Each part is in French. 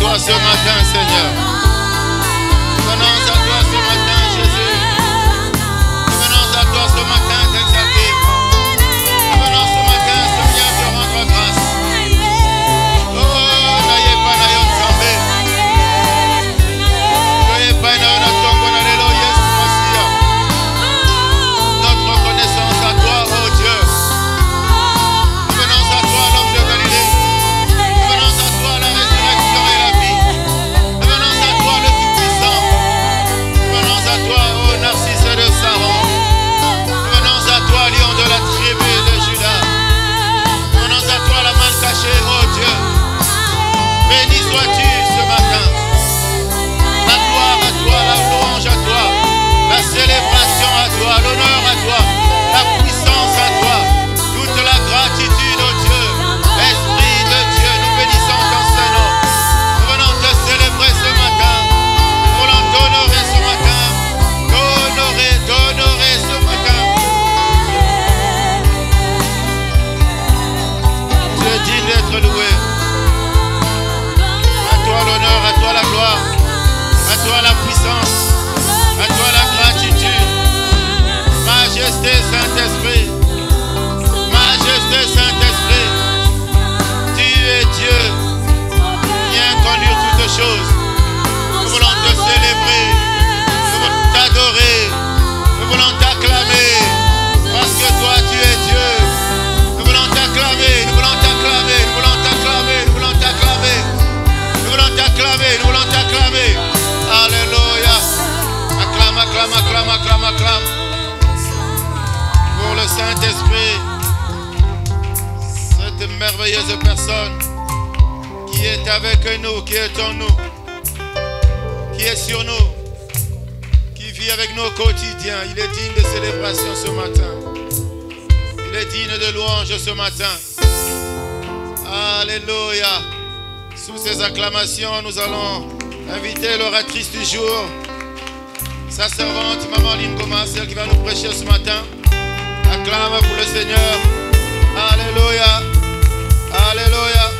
toi ce matin, Seigneur. Nous venons à toi ce matin, Jésus. Nous venons à toi ce matin, t'exalter. Nous venons ce matin, Seigneur, te rendre grâce. Oh, n'ayez pas n'ayons tombé. N'ayez pas n'ayons tombé, alléluia, Jésus. Notre reconnaissance à toi, oh Dieu. Nous venons à toi, l'homme de Galilée. Nous venons à toi, la résurrection et la vie. Nous venons à toi, le Tout-Puissant. Nous venons à toi, oh Narcisse de Saron. Nous venons à toi, lion de la tribu de Judas. Nous venons à toi, la main cachée, oh Dieu. Béni sois-tu ce matin. La gloire à toi, la louange à toi, la célébration à toi, l'honneur à toi, la puissance à toi, toute la gratitude au Dieu. Esprit de Dieu, nous bénissons ton Saint-Nom. Nous venons te célébrer ce matin. Nous voulons t'honorer ce matin. T'honorer ce matin. Tu es digne d'être loué. À toi l'honneur, à toi la gloire, à toi la puissance, à toi la gratitude. Majesté Saint-Esprit, Majesté Saint-Esprit, tu es Dieu, viens conduire toutes choses. Nous voulons te célébrer, nous voulons t'adorer, nous voulons t'acclamer, parce que toi tu es Dieu. Nous voulons t'acclamer, nous voulons t'acclamer, nous voulons t'acclamer, nous voulons t'acclamer, nous voulons t'acclamer, nous voulons t'acclamer. Alléluia. Acclame, acclame, acclame, acclame, acclame. Pour le Saint-Esprit, cette merveilleuse personne qui est avec nous, qui est en nous, qui est sur nous, qui vit avec nous au quotidien. Il est digne de célébration ce matin. Il est digne de louange ce matin. Alléluia. Sous ces acclamations, nous allons inviter l'oratrice du jour, sa servante, Maman Lingoma, celle qui va nous prêcher ce matin. Acclame pour le Seigneur. Alléluia. Alléluia.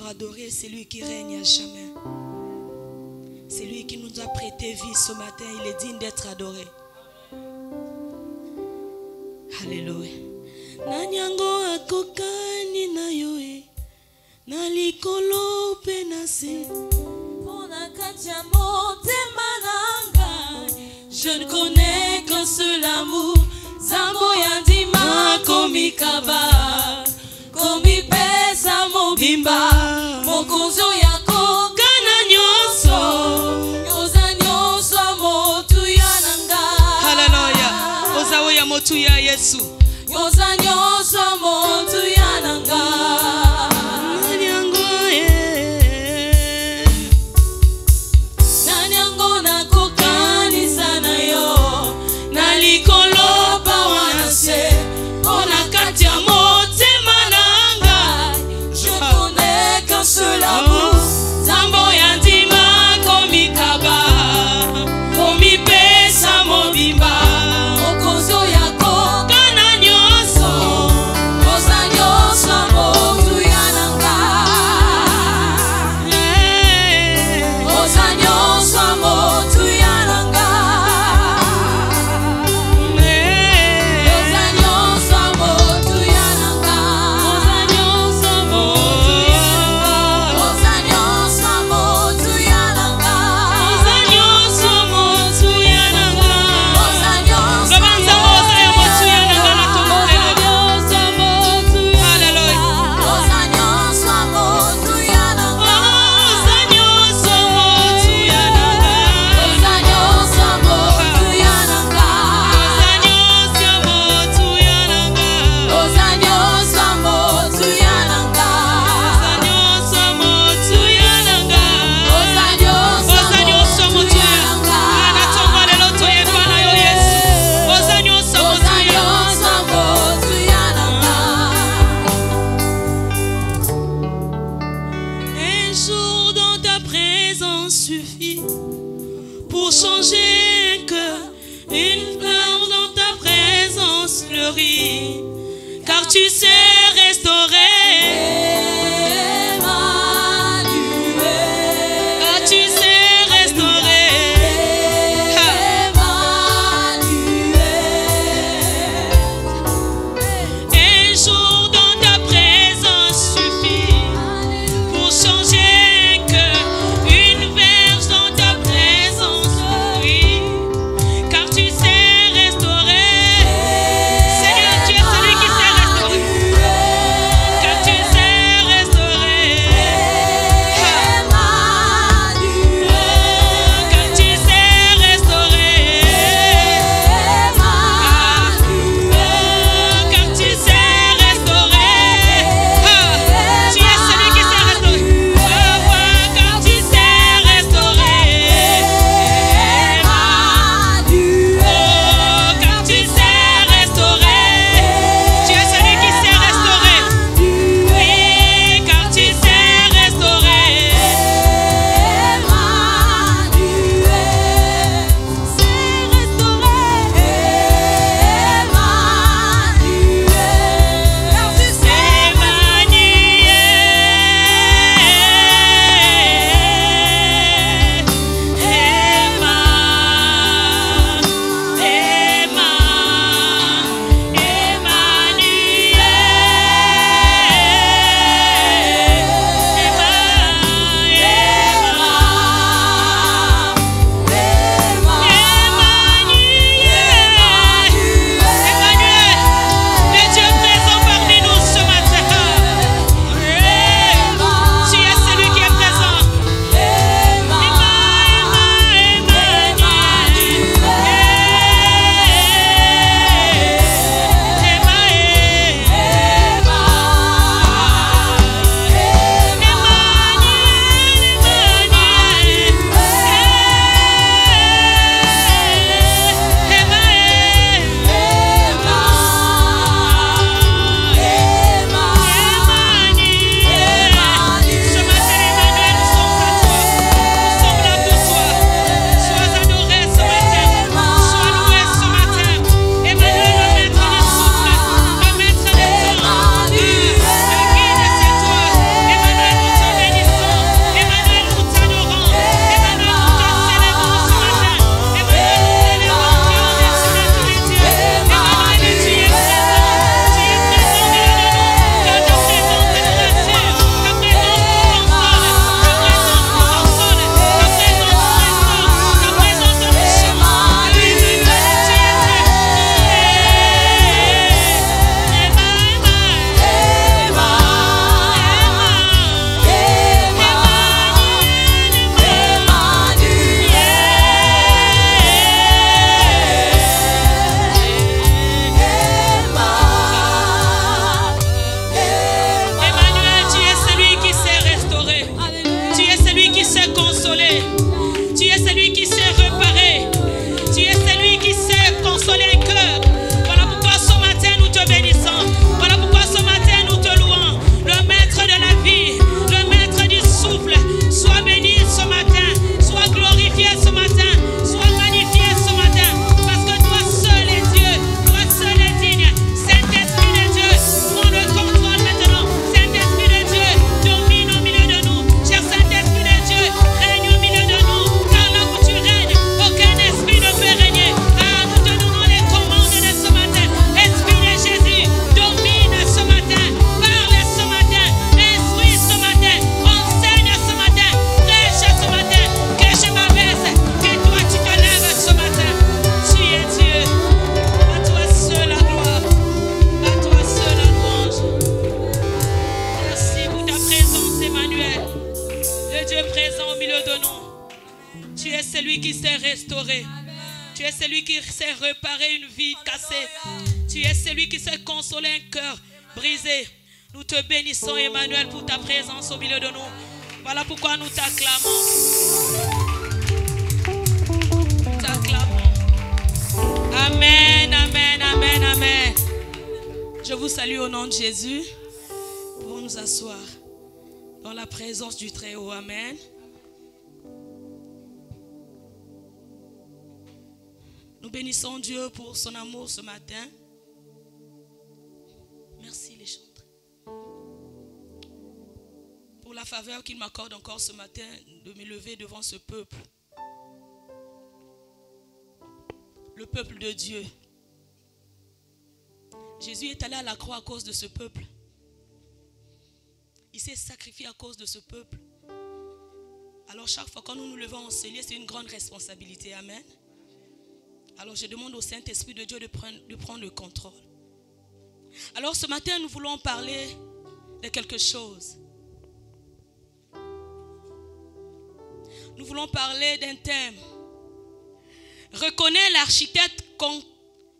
Adorer celui qui règne à jamais. C'est lui qui nous a prêté vie ce matin. Il est digne d'être adoré. Alléluia. Nanyango akokani na yoe na likolo penase pona katia motema nanga. Je ne connais qu'un seul amour. Zambo yandima komikaba komi pesa mobimba mokonzo yako kana nyonso yoza nyonso motu yananga. Haleluya. Oza ya motu ya Yesu yoza nyonso motu yananga. Nanyango na kokani sana yo na likolo pa wanase ona katia motema nanga. Je connais qu'un seul amour. Zambo yandima komikaba komi pesa mobimba okozo yako kana nyonso oza nyonso pour changer un cœur. Une flamme dans ta présence fleurit, car tu sais restaurer. celui qui sait restaurer. Tu es celui qui sait réparer une vie cassée. Tu es celui qui sait consoler un cœur brisé. Nous te bénissons, Emmanuel, pour ta présence au milieu de nous. Voilà pourquoi nous t'acclamons. Nous t'acclamons. Amen, amen, amen, amen. Je vous salue au nom de Jésus. Nous pouvons nous asseoir dans la présence du Très-Haut. Amen. Nous bénissons Dieu pour son amour ce matin. Merci les chantres. Pour la faveur qu'il m'accorde encore ce matin de me lever devant ce peuple. Le peuple de Dieu. Jésus est allé à la croix à cause de ce peuple. Il s'est sacrifié à cause de ce peuple. Alors chaque fois quand nous nous levons en cellier, c'est une grande responsabilité. Amen. Alors je demande au Saint-Esprit de Dieu de prendre le contrôle. Alors ce matin, nous voulons parler de quelque chose. Nous voulons parler d'un thème. Reconnais l'architecte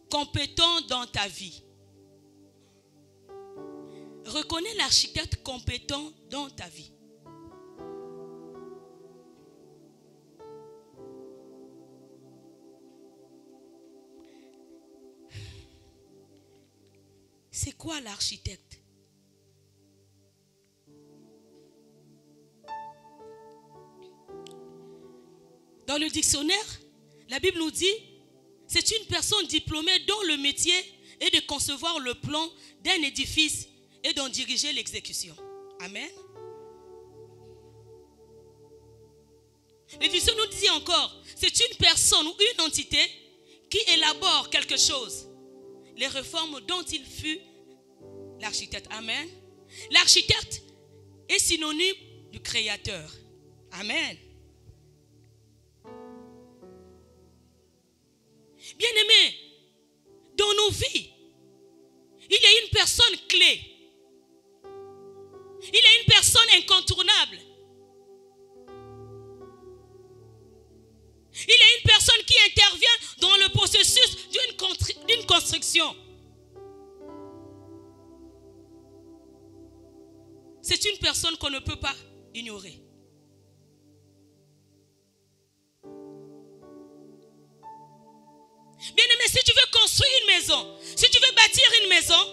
compétent dans ta vie. Reconnais l'architecte compétent dans ta vie. C'est quoi l'architecte? Dans le dictionnaire, la Bible nous dit, c'est une personne diplômée dont le métier est de concevoir le plan d'un édifice et d'en diriger l'exécution. Amen. Le dictionnaire nous dit encore, c'est une personne ou une entité qui élabore quelque chose. Les réformes dont il fut l'architecte. Amen. L'architecte est synonyme du créateur. Amen. Bien-aimés, dans nos vies, il y a une personne clé. Il y a une personne incontournable. Il y a une personne qui intervient dans le processus d'une construction. C'est une personne qu'on ne peut pas ignorer. Bien-aimé, si tu veux construire une maison, si tu veux bâtir une maison,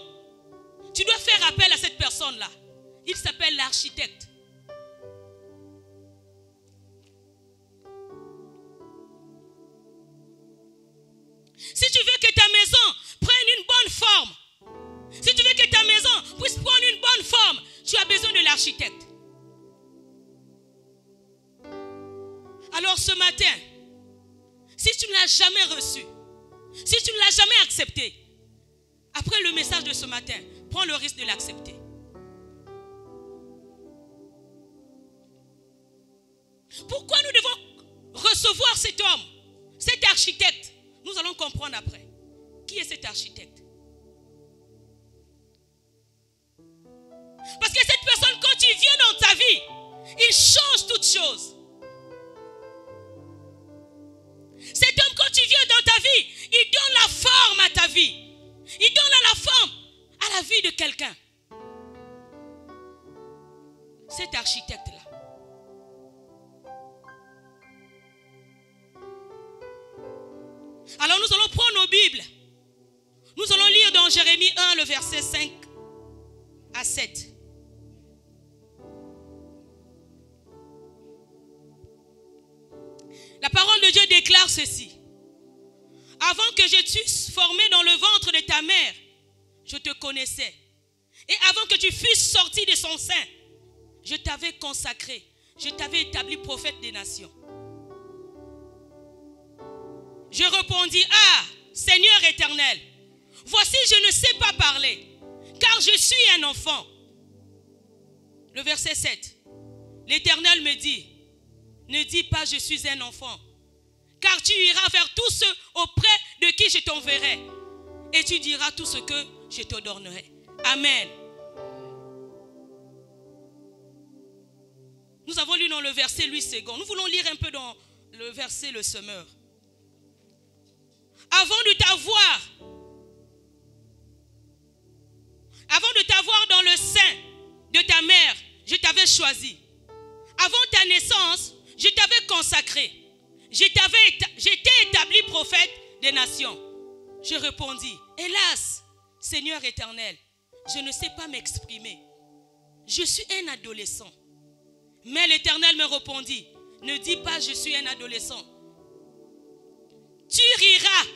tu dois faire appel à cette personne-là. Il s'appelle l'architecte. Si tu veux que ta maison prenne une bonne forme, si tu veux que ta maison puisse prendre une bonne forme, tu as besoin de l'architecte. Alors ce matin, si tu ne l'as jamais reçu, si tu ne l'as jamais accepté, après le message de ce matin, prends le risque de l'accepter. Pourquoi nous devons recevoir cet homme, cet architecte? Nous allons comprendre après. Qui est cet architecte? Parce que cette personne, quand il vient dans ta vie, il change toutes choses. Cet homme, quand il vient dans ta vie, il donne la forme à ta vie. Il donne la forme à la vie de quelqu'un. Cet architecte-là. Alors nous allons prendre nos Bibles. Nous allons lire dans Jérémie 1, le verset 5 à 7. La parole de Dieu déclare ceci. Avant que je t'eusse formé dans le ventre de ta mère, je te connaissais. Et avant que tu fusses sorti de son sein, je t'avais consacré. Je t'avais établi prophète des nations. Je répondis, ah, Seigneur éternel, voici je ne sais pas parler, car je suis un enfant. Le verset 7. L'Éternel me dit, ne dis pas je suis un enfant, car tu iras vers tous ceux auprès de qui je t'enverrai, et tu diras tout ce que je t'ordonnerai. Amen. Nous avons lu dans le verset Louis II. Nous voulons lire un peu dans le verset le semeur. Avant de t'avoir dans le sein de ta mère, je t'avais choisi. Avant ta naissance, je t'avais consacré. Je t'ai établi prophète des nations. Je répondis, hélas, Seigneur éternel, je ne sais pas m'exprimer. Je suis un adolescent. Mais l'Éternel me répondit, ne dis pas je suis un adolescent. Tu riras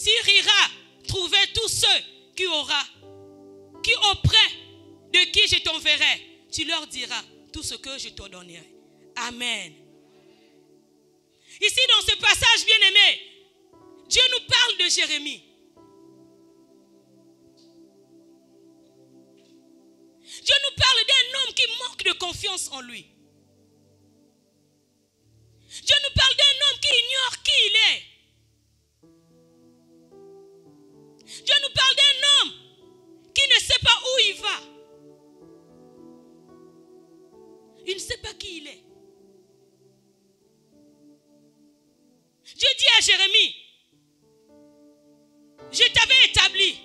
tu iras trouver tous ceux qui auprès de qui je t'enverrai, tu leur diras tout ce que je te donnerai. Amen. Ici, dans ce passage bien-aimé, Dieu nous parle de Jérémie. Dieu nous parle d'un homme qui manque de confiance en lui. Dieu nous parle d'un homme qui ignore qui il est. Dieu nous parle d'un homme qui ne sait pas où il va. Il ne sait pas qui il est. Dieu dit à Jérémie, je t'avais établi.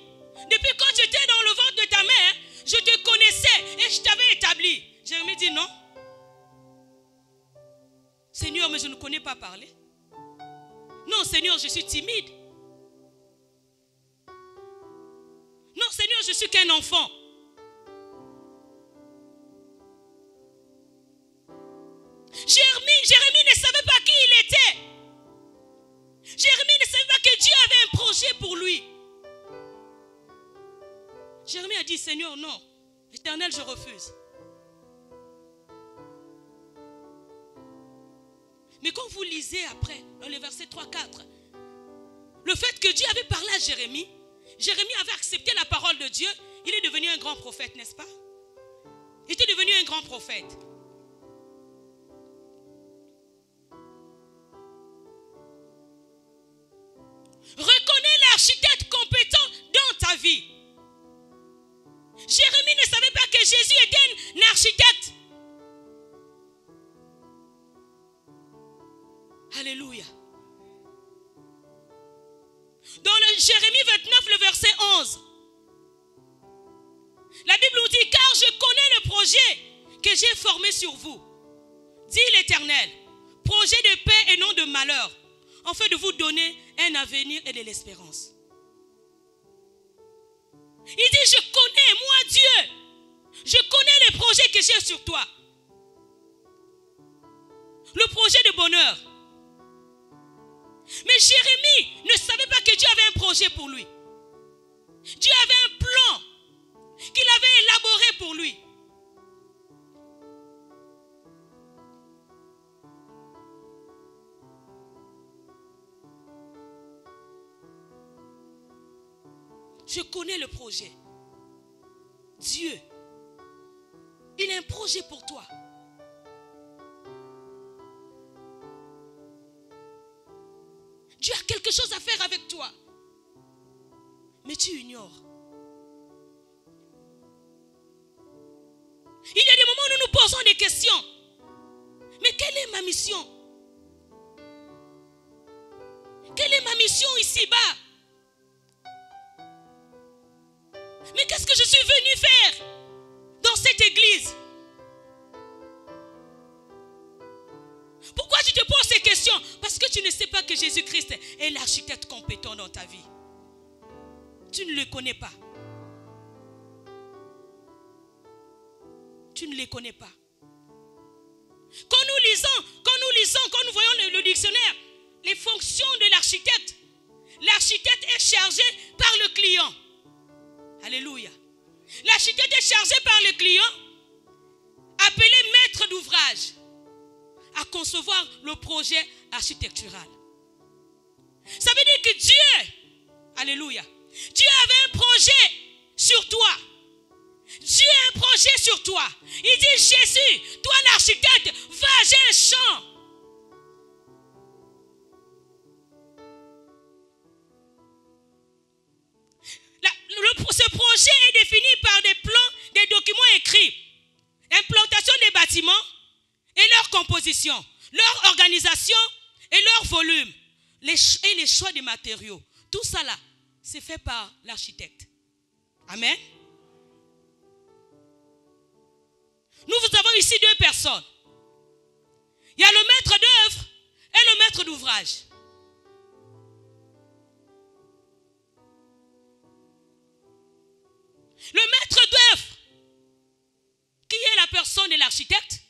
Depuis quand j'étais dans le ventre de ta mère, je te connaissais et je t'avais établi. Jérémie dit non. Seigneur, mais je ne connais pas parler. Non, Seigneur, je suis timide. Non, Seigneur, je suis qu'un enfant. Jérémie ne savait pas qui il était. Jérémie ne savait pas que Dieu avait un projet pour lui. Jérémie a dit, Seigneur, non. L'Éternel, je refuse. Mais quand vous lisez après, dans les versets 3-4, le fait que Dieu avait parlé à Jérémie, Jérémie avait accepté la parole de Dieu, il est devenu un grand prophète, n'est-ce pas? Il était devenu un grand prophète. Reconnais l'architecte compétent dans ta vie. Jérémie ne savait pas que Jésus était un architecte. Alléluia. Dans le Jérémie 29, le verset 11, la Bible nous dit, car je connais le projet que j'ai formé sur vous, dit l'Éternel, projet de paix et non de malheur, afin de vous donner un avenir et de l'espérance. Il dit, je connais, moi Dieu, je connais les projets que j'ai sur toi. Le projet de bonheur. Mais Jérémie ne savait pas que Dieu avait un projet pour lui. Dieu avait un plan qu'il avait élaboré pour lui. Je connais le projet. Dieu, il a un projet pour toi. Dieu a quelque chose à faire avec toi. Mais tu ignores. Il y a des moments où nous nous posons des questions. Mais quelle est ma mission? Quelle est ma mission ici-bas? Mais qu'est-ce que je suis venu faire dans cette église? Pourquoi tu te poses ces questions? Parce que tu ne sais pas que Jésus-Christ est l'architecte compétent dans ta vie. Tu ne le connais pas. Tu ne les connais pas. Quand nous lisons, quand nous voyons le dictionnaire, les fonctions de l'architecte, l'architecte est chargé par le client. Alléluia. L'architecte est chargé par le client, appelé maître d'ouvrage, à concevoir le projet architectural. Ça veut dire que Dieu, alléluia, Dieu avait un projet sur toi. Dieu a un projet sur toi. Il dit, Jésus, toi l'architecte, va, j'ai un champ. Ce projet est défini par des plans, des documents écrits. Implantation des bâtiments et leur composition, leur organisation et leur volume, et les choix des matériaux. Tout ça là, c'est fait par l'architecte. Amen. Nous avons ici deux personnes. Il y a le maître d'œuvre et le maître d'ouvrage. Le maître d'œuvre, qui est la personne de l'architecte,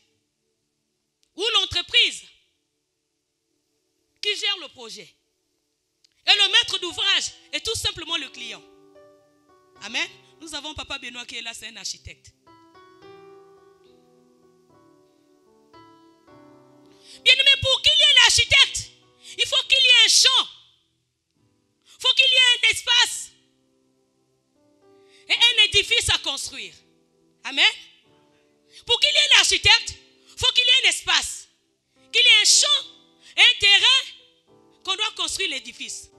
ou l'entreprise qui gère le projet. Et le maître d'ouvrage est tout simplement le client. Amen. Nous avons Papa Benoît qui est là, c'est un architecte. Bien aimé, pour qu'il y ait l'architecte, il faut qu'il y ait un champ. Il faut qu'il y ait un espace. Et un édifice à construire. Amen. Pour qu'il y ait l'architecte, il faut qu'il y ait un espace. Qu'il y ait un champ, un terrain qu'on doit construire l'édifice.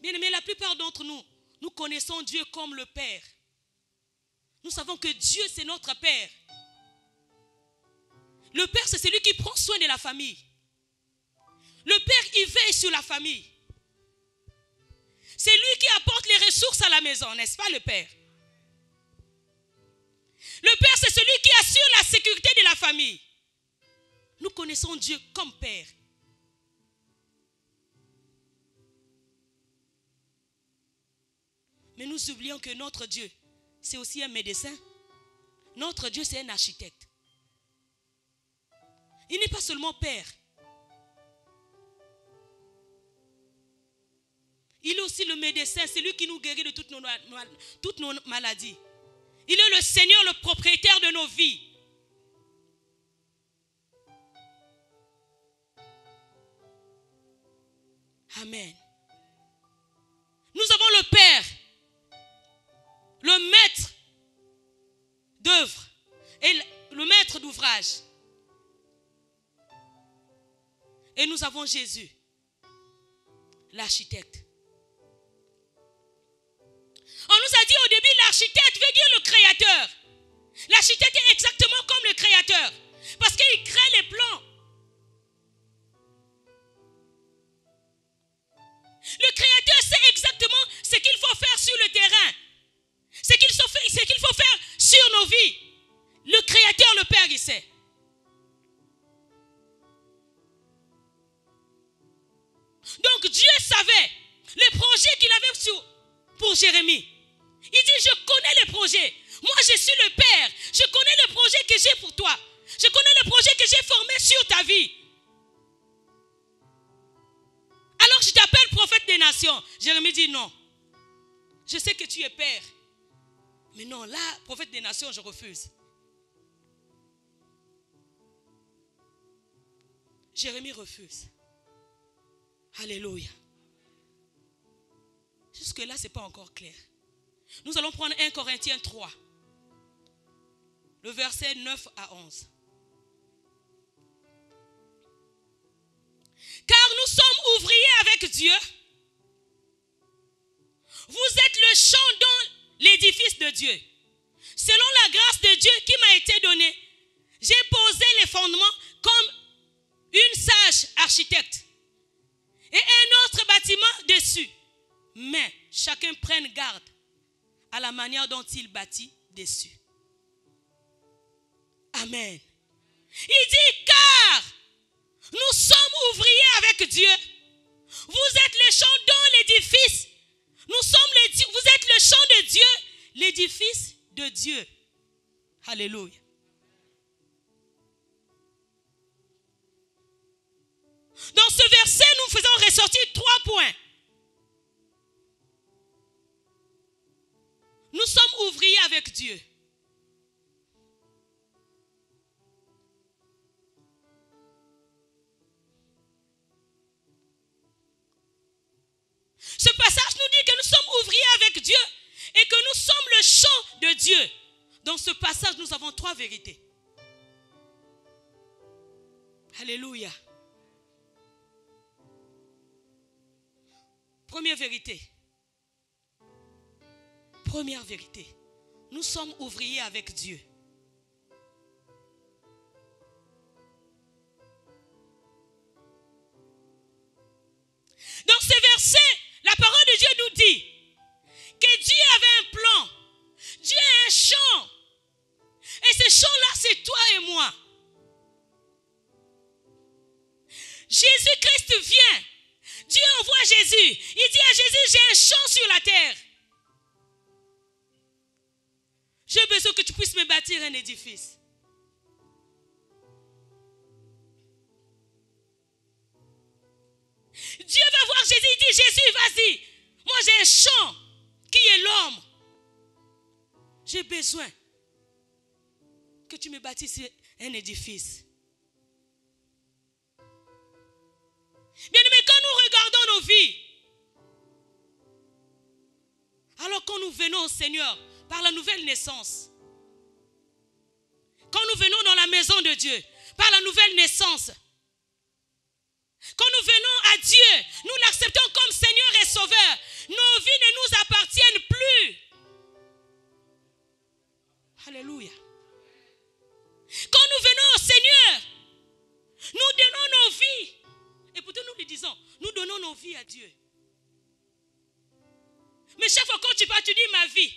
Bien aimé, la plupart d'entre nous, nous connaissons Dieu comme le Père. Nous savons que Dieu, c'est notre Père. Le Père, c'est celui qui prend soin de la famille. Le Père, il veille sur la famille. C'est lui qui apporte les ressources à la maison, n'est-ce pas le Père? Le Père, c'est celui qui assure la sécurité de la famille. Nous connaissons Dieu comme Père. Mais nous oublions que notre Dieu, c'est aussi un médecin. Notre Dieu, c'est un architecte. Il n'est pas seulement Père. Il est aussi le médecin, c'est lui qui nous guérit de toutes nos maladies. Il est le Seigneur, le propriétaire de nos vies. Amen. Nous avons le Père, le maître d'œuvre et le maître d'ouvrage. Et nous avons Jésus, l'architecte. On nous a dit au début, l'architecte veut dire le créateur. L'architecte est exactement comme le créateur. Parce qu'il crée les plans. Le créateur sait exactement ce qu'il faut faire sur le terrain. Ce qu'il faut faire sur nos vies. Le créateur, le Père, il sait. Donc Dieu savait les projets qu'il avait pour Jérémie. Il dit, je connais les projets. Moi, je suis le Père. Je connais le projet que j'ai pour toi. Je connais le projet que j'ai formé sur ta vie. Alors, je t'appelle prophète des nations. Jérémie dit, non. Je sais que tu es Père. Mais non, là, prophète des nations, je refuse. Jérémie refuse. Alléluia. Jusque-là, ce n'est pas encore clair. Nous allons prendre 1 Corinthiens 3, le verset 9 à 11. Car nous sommes ouvriers avec Dieu. Vous êtes le champ dans l'édifice de Dieu. Selon la grâce de Dieu qui m'a été donnée, j'ai posé les fondements comme une sage architecte. Et un autre bâtiment dessus. Mais chacun prenne garde à la manière dont il bâtit dessus. Amen. Il dit, car nous sommes ouvriers avec Dieu. Vous êtes les champs dans l'édifice. Vous êtes le champ de Dieu, l'édifice de Dieu. Alléluia. Dans ce verset, nous faisons ressortir 3 points. Nous sommes ouvriers avec Dieu. Ce passage nous dit que nous sommes ouvriers avec Dieu et que nous sommes le champ de Dieu. Dans ce passage, nous avons 3 vérités. Alléluia. Première vérité. Première vérité. Nous sommes ouvriers avec Dieu. Dans ce verset, la parole de Dieu nous dit que Dieu avait un plan. Dieu a un champ. Et ce champ-là, c'est toi et moi. Jésus-Christ vient. Dieu envoie Jésus. Il dit à Jésus, j'ai un champ sur la terre. J'ai besoin que tu puisses me bâtir un édifice. dit, moi j'ai un champ qui est l'homme. J'ai besoin que tu me bâtisses un édifice. Bien-aimés, quand nous regardons nos vies, alors quand nous venons au Seigneur par la nouvelle naissance, quand nous venons dans la maison de Dieu par la nouvelle naissance, quand nous venons à Dieu, nous l'acceptons comme Seigneur et Sauveur, nos vies ne nous appartiennent plus. Alléluia. Quand nous venons au Seigneur, nous donnons nos vies. Et pourtant nous lui disons, nous donnons nos vies à Dieu. Mais chaque fois quand tu parles, tu dis ma vie,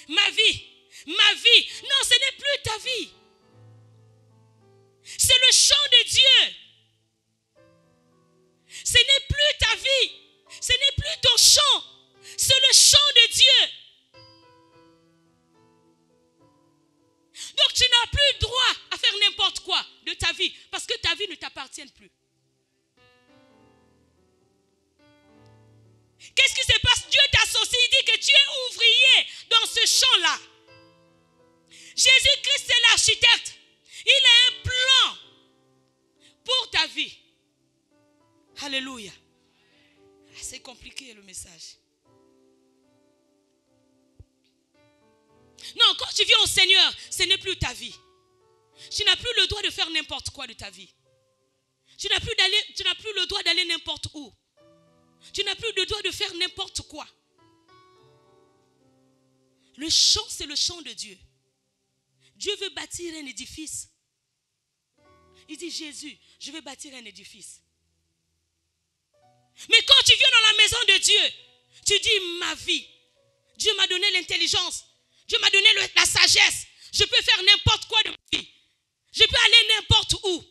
ma vie, ma vie. Non, ce n'est plus ta vie. C'est le champ de Dieu. Ce n'est plus ta vie. Ce n'est plus ton champ. C'est le champ de Dieu. Donc tu n'as plus droit à faire n'importe quoi de ta vie parce que ta vie ne t'appartient plus. Qu'est-ce qui se passe? Dieu t'associe, il dit que tu es ouvrier dans ce champ-là. Jésus-Christ est l'architecte. Il a un plan pour ta vie. Alléluia. C'est compliqué le message. Non, quand tu viens au Seigneur, ce n'est plus ta vie. Tu n'as plus le droit de faire n'importe quoi de ta vie. Tu n'as plus le droit d'aller n'importe où. Tu n'as plus le droit de faire n'importe quoi. Le champ, c'est le champ de Dieu. Dieu veut bâtir un édifice. Il dit, Jésus, je vais bâtir un édifice. Mais quand tu viens dans la maison de Dieu, tu dis, ma vie, Dieu m'a donné l'intelligence. Dieu m'a donné la sagesse. Je peux faire n'importe quoi de ma vie. Je peux aller n'importe où.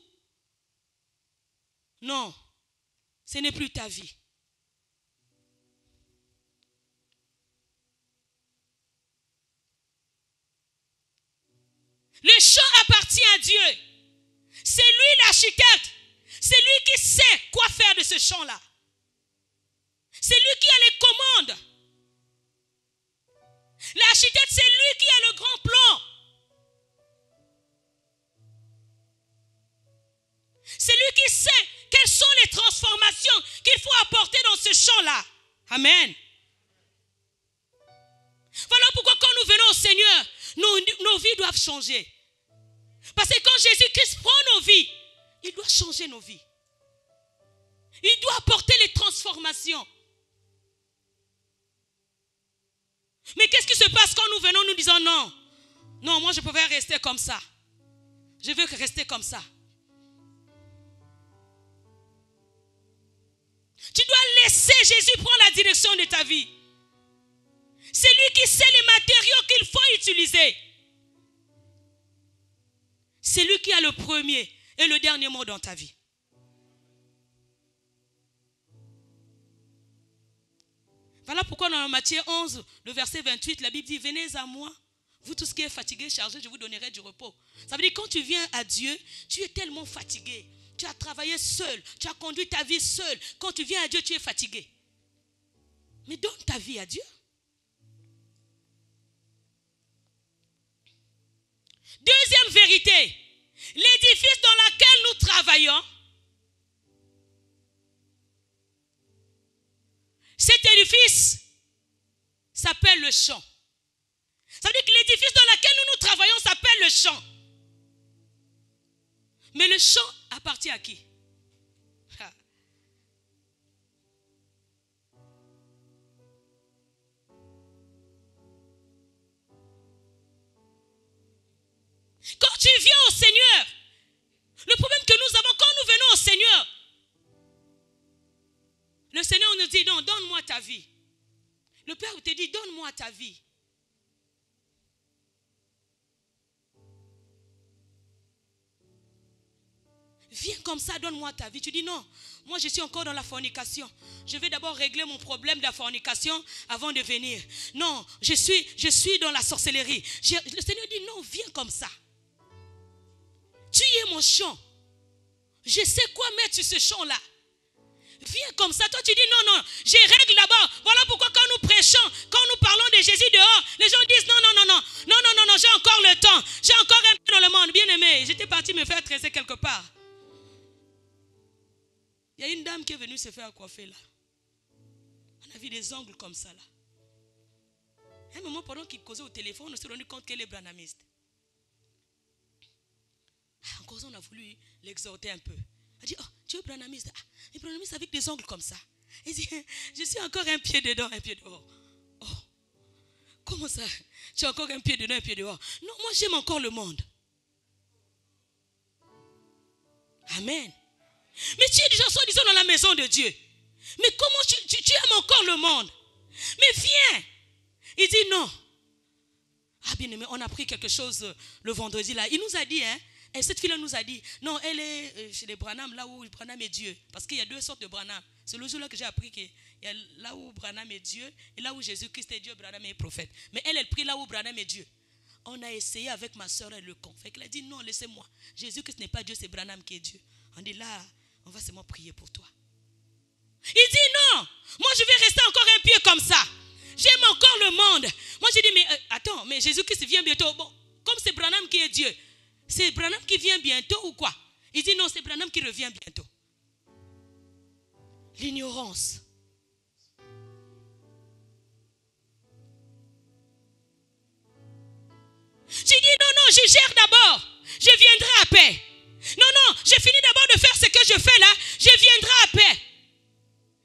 Non, ce n'est plus ta vie. Le champ appartient à Dieu. C'est lui l'architecte. C'est lui qui sait quoi faire de ce champ-là. C'est lui qui a les commandes. L'architecte, c'est lui qui a le grand plan. C'est lui qui sait quelles sont les transformations qu'il faut apporter dans ce champ-là. Amen. Voilà pourquoi quand nous venons au Seigneur, nos vies doivent changer. Parce que quand Jésus-Christ prend nos vies, il doit changer nos vies. Il doit apporter les transformations. Mais qu'est-ce qui se passe quand nous venons nous disant non? Non, moi je pouvais rester comme ça. Je veux rester comme ça. Tu dois laisser Jésus prendre la direction de ta vie. C'est lui qui sait les matériaux qu'il faut utiliser. C'est lui qui a le premier et le dernier mot dans ta vie. Voilà pourquoi dans Matthieu 11, le verset 28, la Bible dit, venez à moi, vous tous qui êtes fatigués, chargés, je vous donnerai du repos. Ça veut dire quand tu viens à Dieu, tu es tellement fatigué. Tu as travaillé seul, tu as conduit ta vie seul. Quand tu viens à Dieu, tu es fatigué. Mais donne ta vie à Dieu. Deuxième vérité, l'édifice dans lequel nous travaillons, cet édifice s'appelle le champ. Ça veut dire que l'édifice dans lequel nous travaillons s'appelle le champ. Mais le champ appartient à qui? Quand tu viens au Seigneur, le problème que nous avons quand nous venons au Seigneur, le Seigneur nous dit, non, donne-moi ta vie. Le Père te dit, donne-moi ta vie. Viens comme ça, donne-moi ta vie. Tu dis non, moi je suis encore dans la fornication. Je vais d'abord régler mon problème de la fornication avant de venir. Non, je suis dans la sorcellerie. Le Seigneur dit non, viens comme ça. Tu es mon champ. Je sais quoi mettre sur ce champ-là. Viens comme ça. Toi, tu dis non, non, j'ai règle d'abord. Voilà pourquoi quand nous prêchons, quand nous parlons de Jésus dehors, les gens disent non, non, non, non, non, non, non, non, j'ai encore le temps. J'ai encore un peu dans le monde. Bien aimé, j'étais parti me faire tresser quelque part. Il y a une dame qui est venue se faire coiffer là. On a vu des ongles comme ça là. À un moment, pendant qu'il causait au téléphone, on s'est rendu compte qu'elle est branamiste. En causant, on a voulu l'exhorter un peu. Elle dit, oh, tu es branamiste. Ah, un branamiste avec des ongles comme ça. Elle dit, je suis encore un pied dedans, un pied dehors. Oh, comment ça? Tu as encore un pied dedans, un pied dehors? Non, moi j'aime encore le monde. Amen. Mais tu es déjà soi-disant dans la maison de Dieu. Mais comment tu aimes encore le monde? Mais viens. Il dit non. Ah bien aimé, on a pris quelque chose le vendredi là. Il nous a dit, hein, et cette fille-là nous a dit, non, elle est chez les Branham, là où Branham est Dieu. Parce qu'il y a deux sortes de Branham. C'est le jour-là que j'ai appris qu'il y a là où Branham est Dieu, et là où Jésus-Christ est Dieu, Branham est prophète. Mais elle prie là où Branham est Dieu. On a essayé avec ma soeur et le con. Fait qu'elle a dit, non, laissez-moi. Jésus-Christ n'est pas Dieu, c'est Branham qui est Dieu. On dit là, on va seulement prier pour toi. Il dit non, moi je vais rester encore un pied comme ça. J'aime encore le monde. Moi j'ai dit, mais attends, mais Jésus-Christ vient bientôt. Bon, comme c'est Branham qui est Dieu, c'est Branham qui vient bientôt ou quoi? Il dit non, c'est Branham qui revient bientôt. L'ignorance. J'ai dit non, non, je gère d'abord. Je viendrai à paix. Non, non, j'ai fini d'abord de faire ce que je fais là. Je viendrai à paix.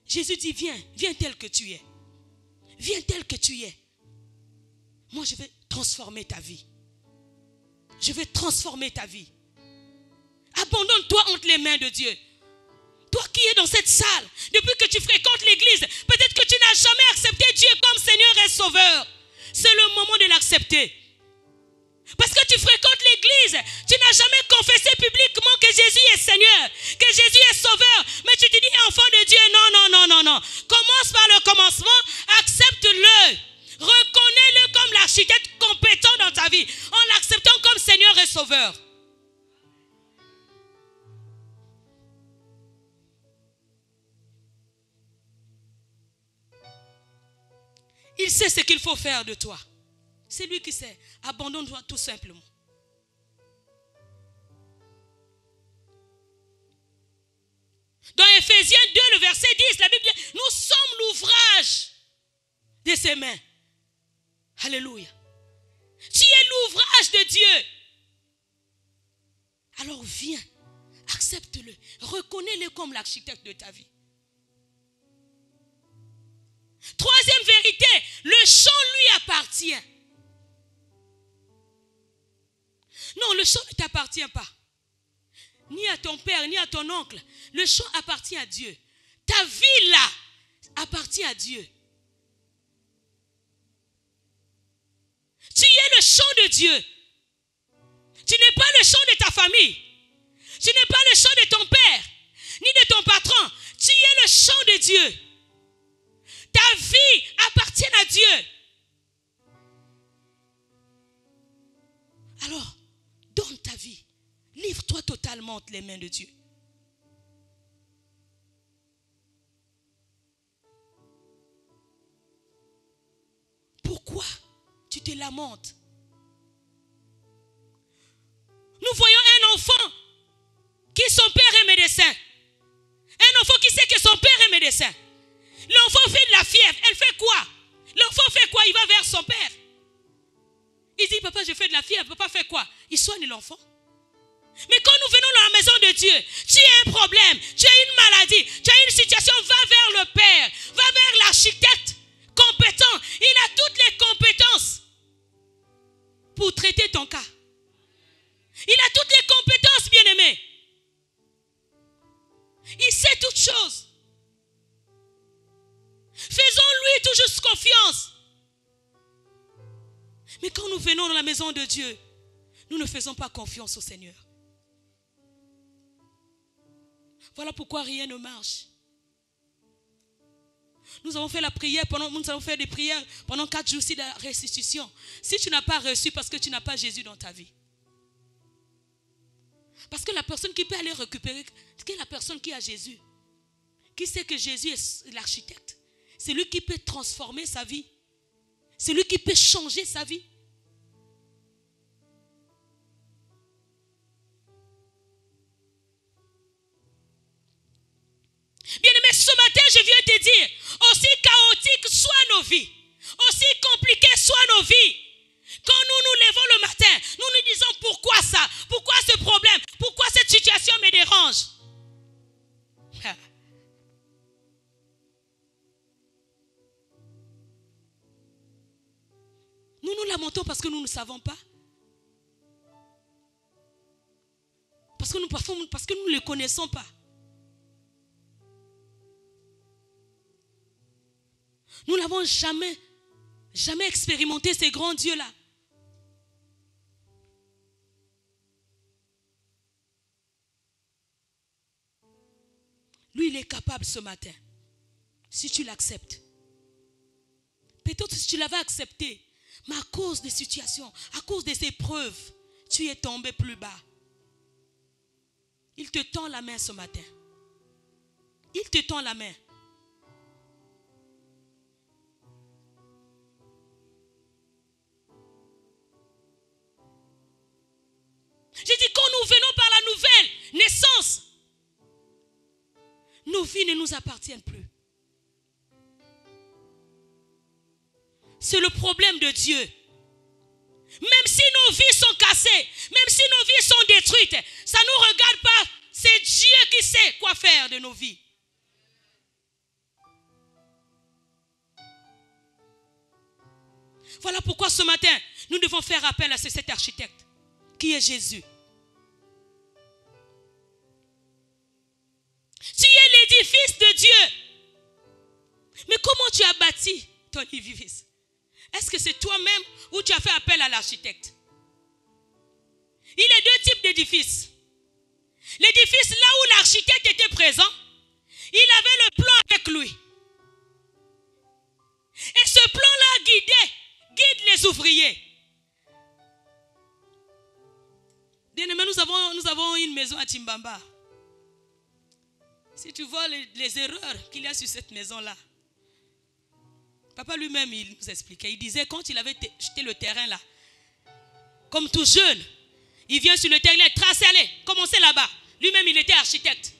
Jésus dit, viens, viens tel que tu es. Viens tel que tu es. Moi, je vais transformer ta vie. Je vais transformer ta vie. Abandonne-toi entre les mains de Dieu. Toi qui es dans cette salle, depuis que tu fréquentes l'église, peut-être que tu n'as jamais accepté Dieu comme Seigneur et Sauveur. C'est le moment de l'accepter. Parce que tu fréquentes l'église, tu n'as jamais confessé publiquement que Jésus est Seigneur, que Jésus est Sauveur, mais tu te dis enfant de Dieu, non, non, non, non, non. Commence par le commencement, accepte-le, reconnais-le comme l'architecte compétent dans ta vie, en l'acceptant comme Seigneur et Sauveur. Il sait ce qu'il faut faire de toi. C'est lui qui sait. Abandonne-toi tout simplement. Dans Ephésiens 2, le verset 10, la Bible dit, nous sommes l'ouvrage de ses mains. Alléluia. Tu es l'ouvrage de Dieu. Alors viens, accepte-le, reconnais-le comme l'architecte de ta vie. Troisième vérité, le champ lui appartient. Non, le champ ne t'appartient pas. Ni à ton père, ni à ton oncle. Le champ appartient à Dieu. Ta vie là appartient à Dieu. Tu es le champ de Dieu. Tu n'es pas le champ de ta famille. Tu n'es pas le champ de ton père, ni de ton patron. Tu es le champ de Dieu. Ta vie appartient à Dieu. Alors, donne ta vie. Livre-toi totalement entre les mains de Dieu. Pourquoi tu te lamentes? Nous voyons un enfant qui son père est médecin. Un enfant qui sait que son père est médecin. L'enfant fait de la fièvre. Elle fait quoi? L'enfant fait quoi? Il va vers son père. Il dit, papa, je fais de la fièvre. Papa fait quoi? Il soigne l'enfant. Mais quand nous venons dans la maison de Dieu, tu as un problème, tu as une maladie, tu as une situation, va vers le Père, va vers l'architecte compétent. Il a toutes les compétences pour traiter ton cas. Il a toutes les compétences, bien-aimé. Il sait toutes choses. Faisons-lui toujours confiance. Mais quand nous venons dans la maison de Dieu, nous ne faisons pas confiance au Seigneur. Voilà pourquoi rien ne marche. Nous avons fait la prière nous avons fait des prières pendant 4 jours de la restitution. Si tu n'as pas reçu parce que tu n'as pas Jésus dans ta vie. Parce que la personne qui peut aller récupérer, c'est la personne qui a Jésus. Qui sait que Jésus est l'architecte? C'est lui qui peut transformer sa vie. C'est lui qui peut changer sa vie. Bien-aimé, ce matin, je viens te dire, aussi chaotiques soient nos vies, aussi compliquées soient nos vies, quand nous nous levons le matin, nous nous disons pourquoi ça, pourquoi ce problème, pourquoi cette situation me dérange. Nous nous lamentons parce que nous ne savons pas. Parce que nous ne le connaissons pas. Nous n'avons jamais expérimenté ces grands dieux-là. Lui, il est capable ce matin. Si tu l'acceptes. Peut-être si tu l'avais accepté, mais à cause des situations, à cause des épreuves, tu es tombé plus bas. Il te tend la main ce matin. Il te tend la main. J'ai dit, quand nous venons par la nouvelle naissance, nos vies ne nous appartiennent plus. C'est le problème de Dieu. Même si nos vies sont cassées, même si nos vies sont détruites, ça ne nous regarde pas. C'est Dieu qui sait quoi faire de nos vies. Voilà pourquoi ce matin, nous devons faire appel à cet architecte qui est Jésus. Tu es l'édifice de Dieu. Mais comment tu as bâti ton édifice? Est-ce que c'est toi-même ou tu as fait appel à l'architecte? Il y a deux types d'édifices. L'édifice là où l'architecte était présent, il avait le plan avec lui. Et ce plan-là guide les ouvriers. Bien-aimés, nous avons une maison à Timbamba. Si tu vois les erreurs qu'il y a sur cette maison-là, papa lui-même, il nous expliquait. Il disait, quand il avait jeté le terrain là, comme tout jeune, il vient sur le terrain, il a tracé, allez, commencez là-bas. Lui-même, il était architecte.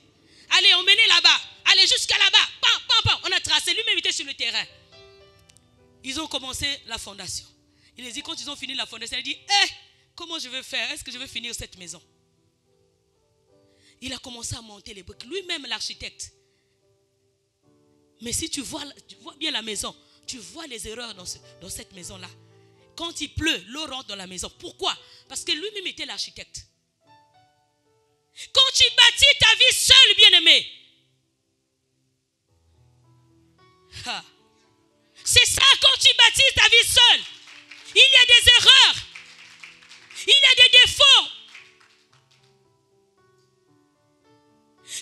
Allez, on menait là-bas. Allez, jusqu'à là-bas. Pam, pam, pam. On a tracé. Lui-même, il était sur le terrain. Ils ont commencé la fondation. Il a dit, quand ils ont fini la fondation, il a dit, comment je vais faire? Est-ce que je vais finir cette maison? Il a commencé à monter les briques. Lui-même, l'architecte. Mais si tu vois bien la maison, tu vois les erreurs dans cette maison-là. Quand il pleut, l'eau rentre dans la maison. Pourquoi? Parce que lui-même était l'architecte. Quand tu bâtis ta vie seule, bien-aimé, c'est ça, quand tu bâtis ta vie seule, il y a des erreurs, il y a des défauts.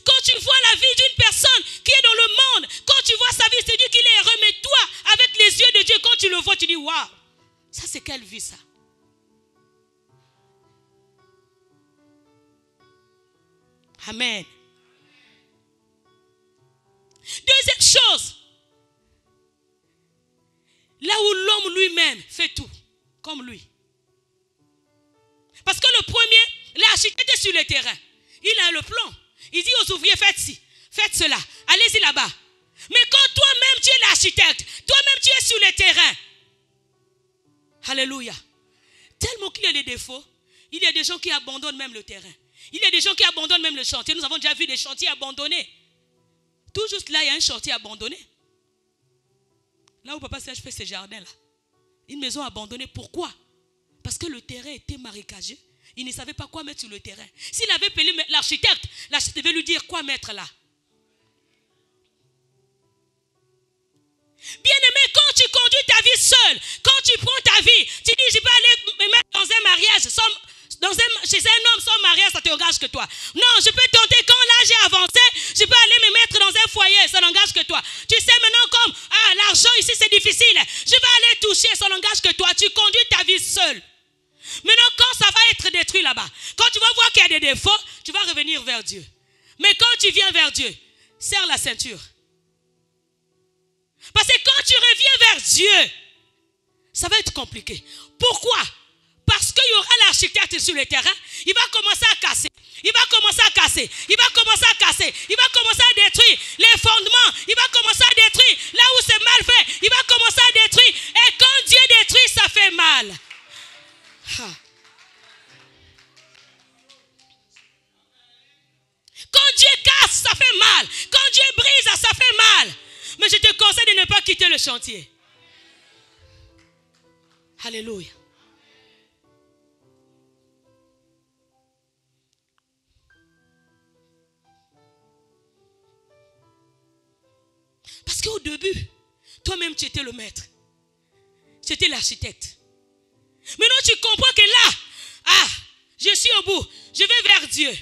Quand tu vois la vie d'une personne qui est dans le monde, quand tu vois sa vie, c'est Dieu qui l'est heureux, mais toi, avec les yeux de Dieu, quand tu le vois, tu dis, waouh, ça c'est quelle vie ça? Amen. Deuxième chose, là où l'homme lui-même fait tout, comme lui. Parce que le premier, l'architecte est sur le terrain. Il a le plan. Il dit aux ouvriers, faites ci, faites cela, allez-y là-bas. Mais quand toi-même tu es l'architecte, toi-même tu es sur le terrain. Alléluia. Tellement qu'il y a des défauts, il y a des gens qui abandonnent même le terrain. Il y a des gens qui abandonnent même le chantier. Nous avons déjà vu des chantiers abandonnés. Tout juste là, il y a un chantier abandonné. Là où Papa Serge fait ses jardins là. Une maison abandonnée. Pourquoi? Parce que le terrain était marécageux. Il ne savait pas quoi mettre sur le terrain. S'il avait appelé l'architecte, l'architecte devait lui dire quoi mettre là. Bien-aimé, quand tu conduis ta vie seule, quand tu prends ta vie, tu dis je peux aller me mettre dans un mariage chez un homme sans mariage, ça ne t'engage que toi. Non, je peux tenter quand l'âge est avancé, je peux aller me mettre dans un foyer, ça n'engage que toi. Tu sais maintenant comme l'argent ici c'est difficile, je vais aller toucher, ça n'engage que toi. Tu conduis ta vie seule. Maintenant quand ça va être détruit là-bas, quand tu vas voir qu'il y a des défauts, tu vas revenir vers Dieu. Mais quand tu viens vers Dieu, serre la ceinture. Parce que quand tu reviens vers Dieu, ça va être compliqué. Pourquoi? Parce qu'il y aura l'architecte sur le terrain, il va commencer à casser. Il va commencer à casser. Il va commencer à casser. Il va commencer à détruire les fondements. Il va commencer à détruire là où c'est mal fait. Il va commencer à détruire. Et quand Dieu détruit, ça fait mal. Quand Dieu casse, ça fait mal. Quand Dieu brise, ça fait mal. Mais je te conseille de ne pas quitter le chantier. Alléluia. Parce qu'au début, toi-même tu étais le maître. Tu étais l'architecte. Maintenant tu comprends que là, je suis au bout. Je vais vers Dieu.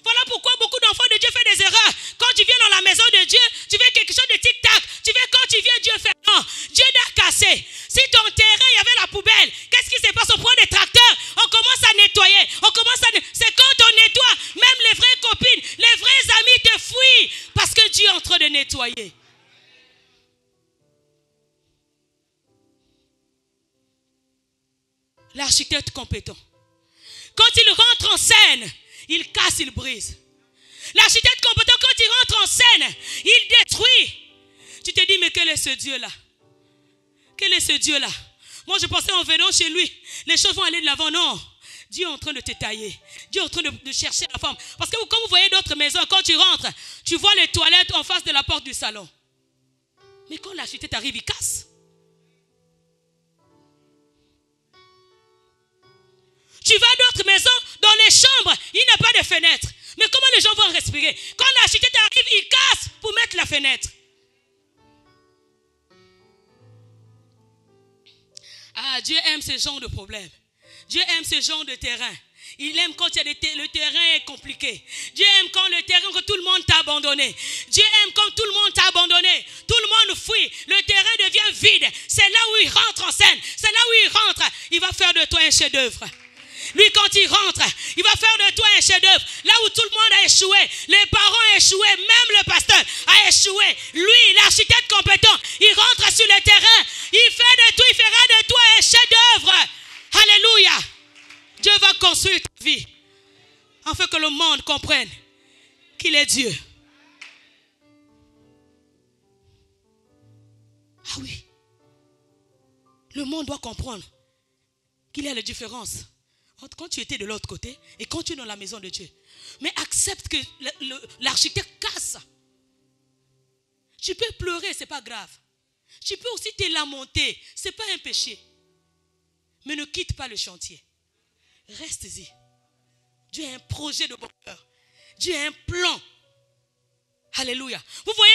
Voilà pourquoi beaucoup d'enfants de Dieu font des erreurs. Quand tu viens dans la maison de Dieu, tu fais quelque chose de tic-tac. Tu fais quand tu viens, Dieu fait non. Dieu t'a cassé. Si ton terrain, il y avait la poubelle, qu'est-ce qui se passe? On prend des tracteurs, on commence à nettoyer. C'est quand on nettoie, même les vraies copines, les vrais amis te fuient. Parce que Dieu est en train de nettoyer. L'architecte compétent. Quand il rentre en scène, il casse, il brise. L'architecte compétent, quand il rentre en scène, il détruit. Tu te dis, mais quel est ce Dieu-là? Quel est ce Dieu-là? Moi, je pensais en venant chez lui, les choses vont aller de l'avant. Non. Dieu est en train de te tailler. Dieu est en train de chercher la forme. Parce que quand vous voyez d'autres maisons, quand tu rentres, tu vois les toilettes en face de la porte du salon. Mais quand l'architecte arrive, il casse. Tu vas à d'autres maisons, dans les chambres, il n'y a pas de fenêtre. Mais comment les gens vont respirer? Quand l'architecte arrive, il casse pour mettre la fenêtre. Dieu aime ce genre de problème. Dieu aime ce genre de terrain. Il aime quand le terrain est compliqué. Dieu aime quand le terrain, quand tout le monde t'a abandonné. Dieu aime quand tout le monde t'a abandonné. Tout le monde fuit. Le terrain devient vide. C'est là où il rentre en scène. C'est là où il rentre. Il va faire de toi un chef-d'œuvre. Lui, quand il rentre, il va faire de toi un chef-d'œuvre. Là où tout le monde a échoué, les parents ont échoué, même le pasteur a échoué. Lui, l'architecte compétent, il rentre sur le terrain. Il fait de toi, il fera de toi un chef-d'œuvre. Alléluia. Dieu va construire ta vie afin que le monde comprenne qu'il est Dieu. Ah oui. Le monde doit comprendre qu'il y a la différence entre quand tu étais de l'autre côté et quand tu es dans la maison de Dieu. Mais accepte que l'architecte casse. Tu peux pleurer, ce n'est pas grave. Tu peux aussi te lamenter, ce n'est pas un péché. Mais ne quitte pas le chantier. Reste-y. Dieu a un projet de bonheur. Dieu a un plan. Alléluia. Vous voyez,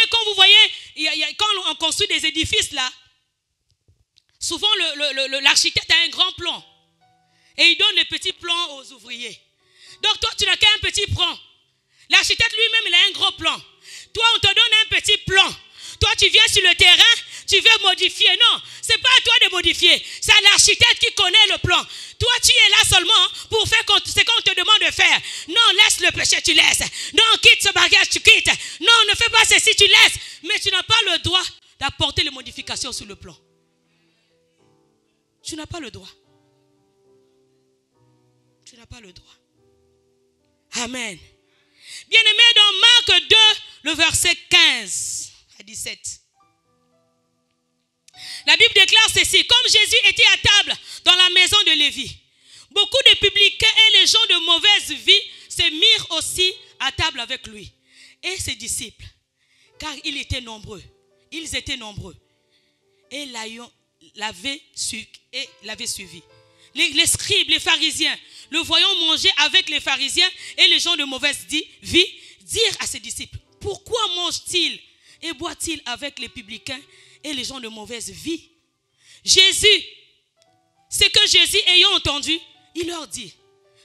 quand on construit des édifices là, souvent l'architecte a un grand plan. Et il donne les petits plans aux ouvriers. Donc toi, tu n'as qu'un petit plan. L'architecte lui-même, il a un gros plan. Toi, on te donne un petit plan. Toi, tu viens sur le terrain, tu veux modifier. Non, ce n'est pas à toi de modifier. C'est à l'architecte qui connaît le plan. Toi, tu es là seulement pour faire ce qu'on te demande de faire. Non, laisse le péché, tu laisses. Non, quitte ce bagage, tu quittes. Non, ne fais pas ceci, tu laisses. Mais tu n'as pas le droit d'apporter les modifications sur le plan. Tu n'as pas le droit. Tu n'as pas le droit. Amen. Bien-aimé, dans Marc 2, le verset 15 à 17. La Bible déclare ceci. Comme Jésus était à table dans la maison de Lévi, beaucoup de publicains et les gens de mauvaise vie se mirent aussi à table avec lui et ses disciples, car ils étaient nombreux. Et l'avaient suivi. Les scribes, les pharisiens, le voyant manger avec les pharisiens et les gens de mauvaise vie, dirent à ses disciples, pourquoi mange-t-il et boit-il avec les publicains et les gens de mauvaise vie? Ce que Jésus ayant entendu, il leur dit,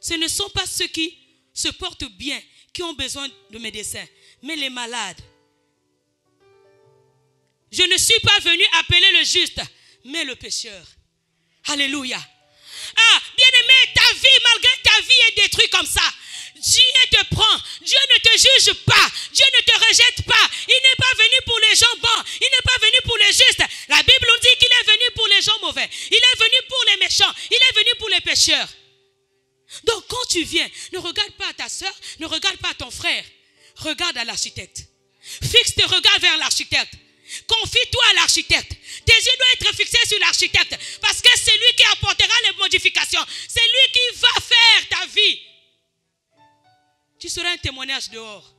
ce ne sont pas ceux qui se portent bien qui ont besoin de médecins, mais les malades. Je ne suis pas venu appeler le juste, mais le pécheur. Alléluia. Bien-aimé, ta vie, malgré ta vie est détruite comme ça. Dieu te prend. Dieu ne te juge pas. Dieu ne te rejette pas. Ne regarde pas ton frère. Regarde à l'architecte. Fixe tes regards vers l'architecte. Confie-toi à l'architecte. Tes yeux doivent être fixés sur l'architecte. Parce que c'est lui qui apportera les modifications. C'est lui qui va faire ta vie. Tu seras un témoignage dehors.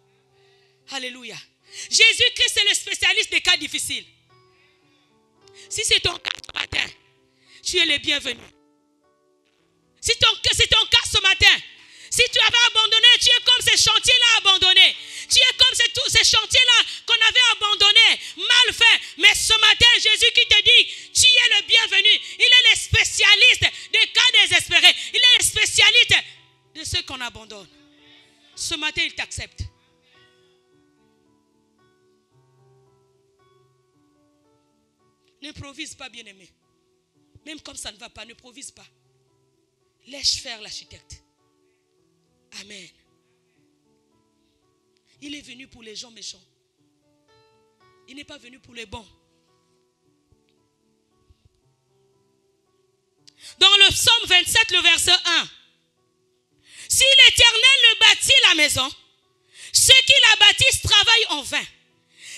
Alléluia. Jésus-Christ est le spécialiste des cas difficiles. Si c'est ton cas ce matin, tu es le bienvenu. Si c'est ton cas ce matin, si tu avais abandonné, tu es comme ces chantiers-là abandonnés. Tu es comme ces chantiers-là qu'on avait abandonnés, mal fait. Mais ce matin, Jésus qui te dit, tu es le bienvenu. Il est le spécialiste des cas désespérés. Il est le spécialiste de ceux qu'on abandonne. Ce matin, il t'accepte. N'improvise pas, bien-aimé. Même comme ça ne va pas, n'improvise pas. Laisse faire l'architecte. Amen. Il est venu pour les gens méchants. Il n'est pas venu pour les bons. Dans le psaume 27, le verset 1. Si l'Éternel ne bâtit la maison, ceux qui la bâtissent travaillent en vain.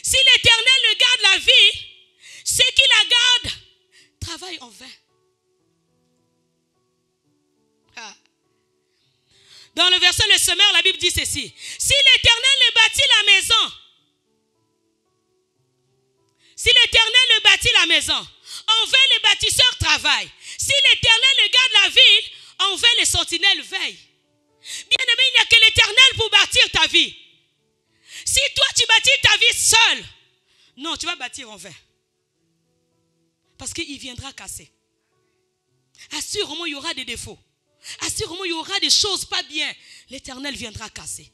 Si l'Éternel ne garde la vie, ceux qui la gardent travaillent en vain. Dans le verset le semeur, la Bible dit ceci. Si l'Éternel ne bâtit la maison, en vain les bâtisseurs travaillent. Si l'Éternel ne garde la ville, en vain les sentinelles veillent. Bien-aimé, il n'y a que l'Éternel pour bâtir ta vie. Si toi tu bâtis ta vie seul, non, tu vas bâtir en vain. Parce qu'il viendra casser. Assurément, il y aura des défauts. Assurément, il y aura des choses pas bien. L'Éternel viendra casser.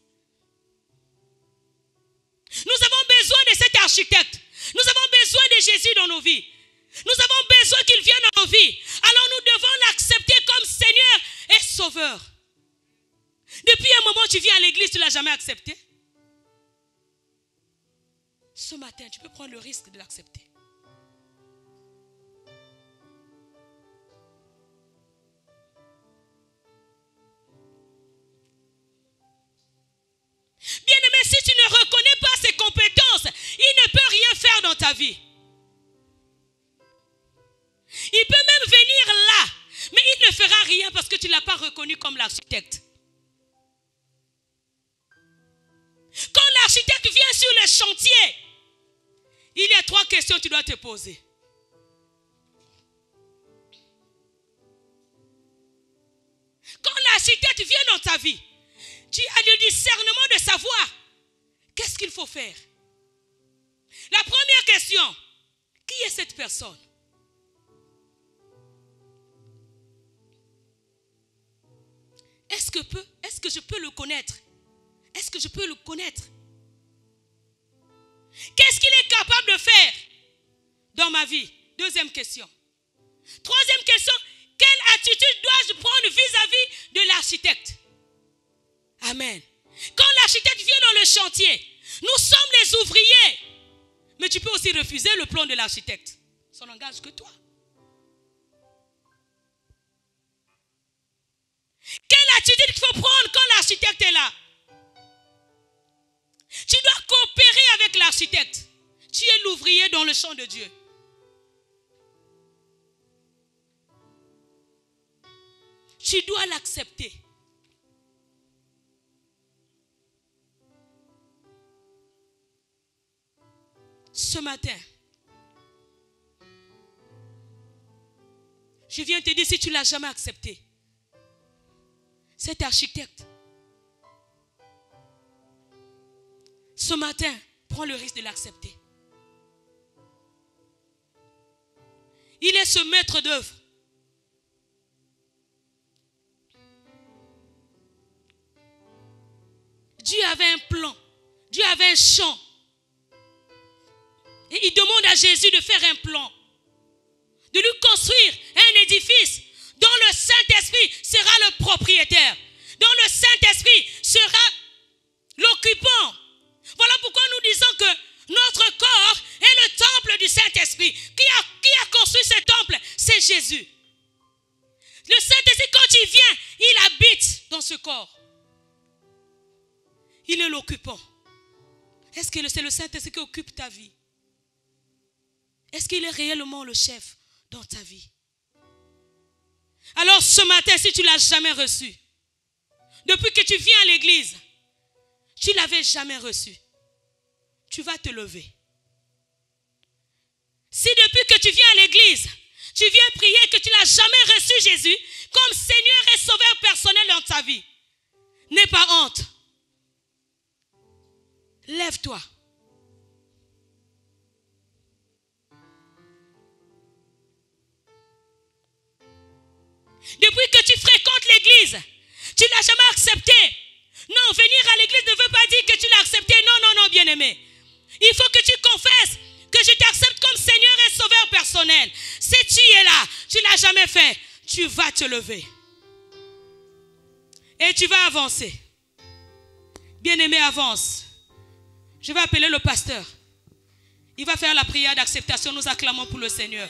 Nous avons besoin de cet architecte. Nous avons besoin de Jésus dans nos vies. Nous avons besoin qu'il vienne dans nos vies. Alors nous devons l'accepter comme Seigneur et Sauveur. Depuis un moment, tu viens à l'église, tu ne l'as jamais accepté. Ce matin, tu peux prendre le risque de l'accepter. Bien-aimé, si tu ne reconnais pas ses compétences, il ne peut rien faire dans ta vie. Il peut même venir là, mais il ne fera rien parce que tu ne l'as pas reconnu comme l'architecte. Quand l'architecte vient sur le chantier, il y a 3 questions que tu dois te poser. Quand l'architecte vient dans ta vie, tu as le discernement de savoir qu'est-ce qu'il faut faire. La première question, qui est cette personne? Est-ce que je peux le connaître? Est-ce que je peux le connaître? Qu'est-ce qu'il est capable de faire dans ma vie? Deuxième question. Troisième question, quelle attitude dois-je prendre vis-à-vis de l'architecte? Amen. Quand l'architecte vient dans le chantier, nous sommes les ouvriers. Mais tu peux aussi refuser le plan de l'architecte. Ça n'engage que toi. Quelle attitude il faut prendre quand l'architecte est là? Tu dois coopérer avec l'architecte. Tu es l'ouvrier dans le champ de Dieu. Tu dois l'accepter. Ce matin, je viens te dire, si tu ne l'as jamais accepté, cet architecte, ce matin, prends le risque de l'accepter. Il est ce maître d'œuvre. Dieu avait un plan. Dieu avait un champ. Et il demande à Jésus de faire un plan. De lui construire un édifice dont le Saint-Esprit sera le propriétaire. Dont le Saint-Esprit sera l'occupant. Voilà pourquoi nous disons que notre corps est le temple du Saint-Esprit. Qui a construit ce temple? C'est Jésus. Le Saint-Esprit, quand il vient, il habite dans ce corps. il est l'occupant. Est-ce que c'est le Saint-Esprit qui occupe ta vie? Est-ce qu'il est réellement le chef dans ta vie? Alors ce matin, si tu ne l'as jamais reçu, depuis que tu viens à l'église, tu ne l'avais jamais reçu, tu vas te lever. Si depuis que tu viens à l'église, tu viens prier que tu n'as jamais reçu Jésus comme Seigneur et Sauveur personnel dans ta vie, n'aie pas honte. Lève-toi. Depuis que tu fréquentes l'église, tu ne l'as jamais accepté. Non, venir à l'église ne veut pas dire que tu l'as accepté. Non, non, bien-aimé. Il faut que tu confesses que je t'accepte comme Seigneur et Sauveur personnel. Si tu es là, tu ne l'as jamais fait, tu vas te lever. Et tu vas avancer. Bien-aimé, avance. Je vais appeler le pasteur. Il va faire la prière d'acceptation. Nous acclamons pour le Seigneur.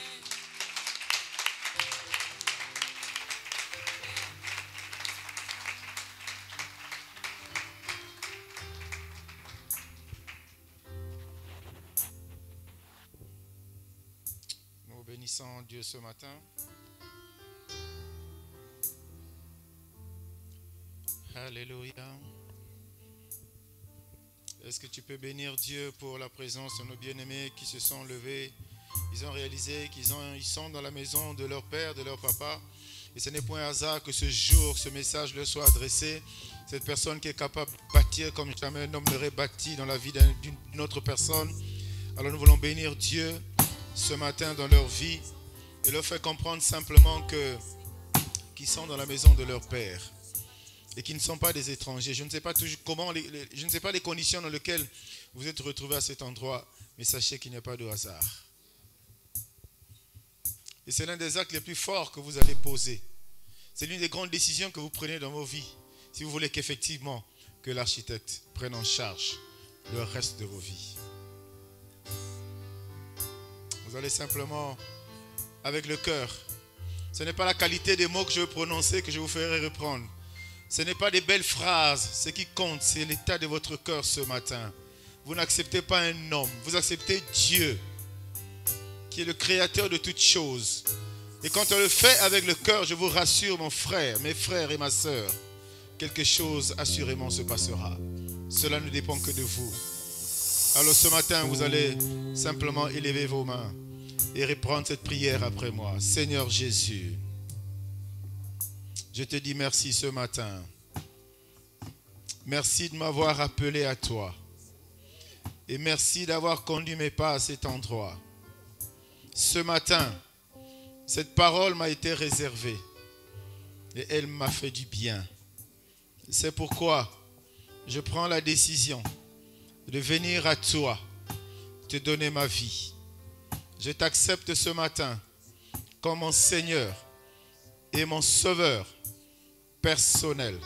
Nous bénissons Dieu ce matin. Alléluia. Est-ce que tu peux bénir Dieu pour la présence de nos bien-aimés qui se sont levés? Ils ont réalisé qu'ils sont dans la maison de leur père, de leur papa. Et ce n'est point un hasard que ce jour, ce message leur soit adressé. Cette personne qui est capable de bâtir comme jamais un homme n'aurait bâti dans la vie d'une autre personne. Alors nous voulons bénir Dieu ce matin dans leur vie et leur faire comprendre simplement qu'ils sont dans la maison de leur père. Et qui ne sont pas des étrangers. Je ne sais pas toujours je ne sais pas les conditions dans lesquelles vous êtes retrouvés à cet endroit, mais sachez qu'il n'y a pas de hasard. Et c'est l'un des actes les plus forts que vous allez poser. C'est l'une des grandes décisions que vous prenez dans vos vies, si vous voulez qu'effectivement que l'architecte prenne en charge le reste de vos vies. Vous allez simplement, avec le cœur, ce n'est pas la qualité des mots que je veux prononcer que je vous ferai reprendre. Ce n'est pas des belles phrases, ce qui compte, c'est l'état de votre cœur ce matin. Vous n'acceptez pas un homme, vous acceptez Dieu, qui est le créateur de toutes choses. Et quand on le fait avec le cœur, je vous rassure, mon frère, mes frères et ma sœur, quelque chose assurément se passera. Cela ne dépend que de vous. Alors ce matin, vous allez simplement élever vos mains et reprendre cette prière après moi. Seigneur Jésus, je te dis merci ce matin. Merci de m'avoir appelé à toi. Et merci d'avoir conduit mes pas à cet endroit. Ce matin, cette parole m'a été réservée. Et elle m'a fait du bien. C'est pourquoi je prends la décision de venir à toi, te donner ma vie. Je t'accepte ce matin comme mon Seigneur et mon Sauveur personnel.